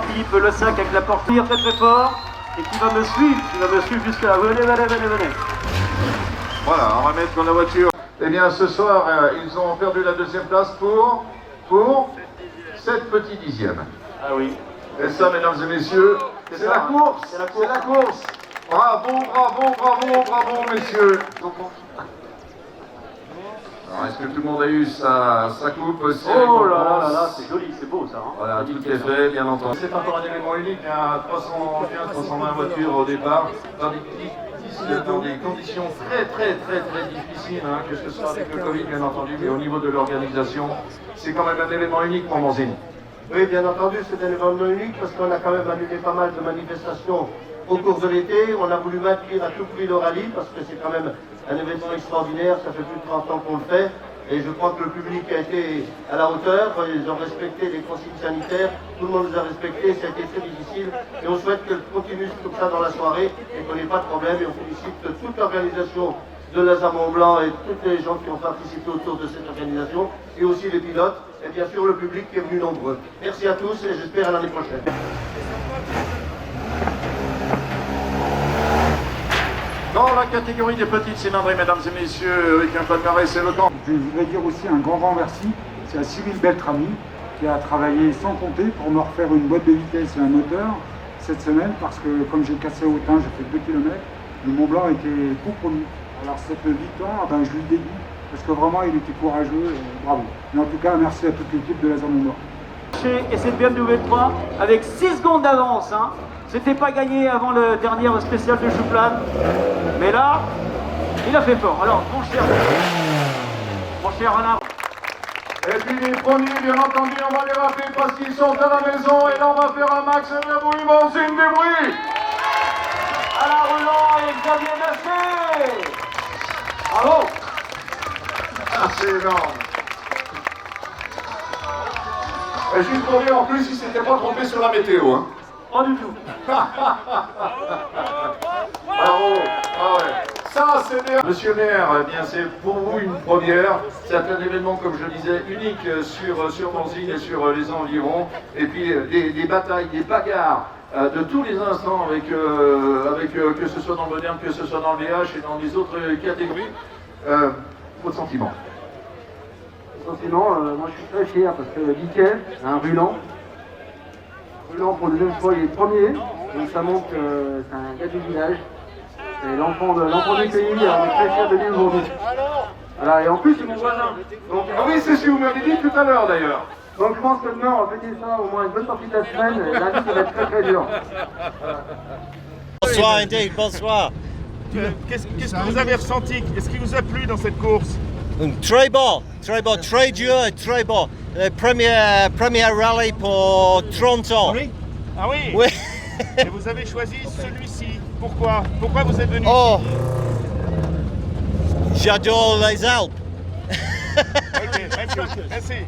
Philippe Le Sac avec la porte très très fort et qui va me suivre jusque là. Venez. Voilà, on va mettre dans la voiture. Eh bien, ce soir, ils ont perdu la deuxième place pour 7 petits dixièmes. Ah oui. Et ça, mesdames et messieurs, c'est la course. C'est la course. C'est la course. Bravo, messieurs. Alors, est-ce que tout le monde a eu sa coupe aussi? Oh là, c'est joli, c'est beau ça. Hein. Voilà, tout est fait, bien entendu. C'est encore un élément unique, il y a 320 voitures au départ, dans des conditions très difficiles, hein, que ce soit avec le Covid bien entendu, mais au niveau de l'organisation, c'est quand même un élément unique pour Manzini. Oui, bien entendu, c'est un événement unique parce qu'on a quand même annulé pas mal de manifestations au cours de l'été. On a voulu maintenir à tout prix le rallye parce que c'est quand même un événement extraordinaire, ça fait plus de 30 ans qu'on le fait. Et je crois que le public a été à la hauteur, ils ont respecté les consignes sanitaires, tout le monde les a respectés, ça a été très difficile. Et on souhaite qu'elle continue comme ça dans la soirée et qu'on n'ait pas de problème. Et on félicite toute l'organisation de Lazare Mont-Blanc et tous les gens qui ont participé autour de cette organisation, et aussi les pilotes, et bien sûr le public qui est venu nombreux. Merci à tous et j'espère à l'année prochaine. Dans la catégorie des petites cylindrées, mesdames et messieurs, avec un palmarès éloquent. Je voudrais dire aussi un grand merci, c'est à Cyril Beltrami qui a travaillé sans compter pour me refaire une boîte de vitesse et un moteur cette semaine parce que comme j'ai cassé au teint, j'ai fait 2 km, le Mont Blanc était compromis. Alors cette victoire, je lui dédie parce que vraiment il était courageux et bravo. Mais en tout cas, merci à toute l'équipe de Lazare Mont Blanc. Et cette BMW 3 avec 6 secondes d'avance. Hein. C'était pas gagné avant le dernier spécial de Chouplane. Mais là, il a fait fort. Alors, mon cher Alain. Et puis les premiers, bien entendu, on va les rappeler parce qu'ils sont à la maison. Et là, on va faire un max de bruit, Manzini du bruit. Alain Roulant et Xavier Nassé. Bravo. Ah, c'est énorme. Et juste pour dire, en plus, il s'était pas trompé sur la météo. Hein. Pas du tout. Bravo. Ah ouais. Ça, c'est bien. Monsieur le maire, eh bien, c'est pour vous une première. C'est un événement, comme je le disais, unique sur Manzini et sur les environs. Et puis, des batailles, des bagarres de tous les instants avec que ce soit dans le moderne, que ce soit dans le VH et dans les autres catégories. Votre sentiment? Sentiment, moi je suis très fier parce que Biquet, un Ruland pour la deuxième fois il est premier, donc ça montre que c'est un gars du village, c'est l'enfant du pays, on est très fiers de lui aujourd'hui. Voilà, et en plus c'est mon voisin. Donc, Ah oui, c'est ce que vous m'avez dit tout à l'heure d'ailleurs. donc je pense que demain on va fêter ça au moins une bonne partie de la semaine, et lundi ça va être très dur. Bonsoir indeed, bonsoir. Qu'est-ce que vous avez ressenti? Qu'est-ce qui vous a plu dans cette course? Très bon, très dur et très bon. Le premier rallye pour 30 ans. Ah oui? Oui. Et vous avez choisi celui-ci. Pourquoi? Pourquoi vous êtes venu Oh, ici? j'adore les Alpes. Ok, merci.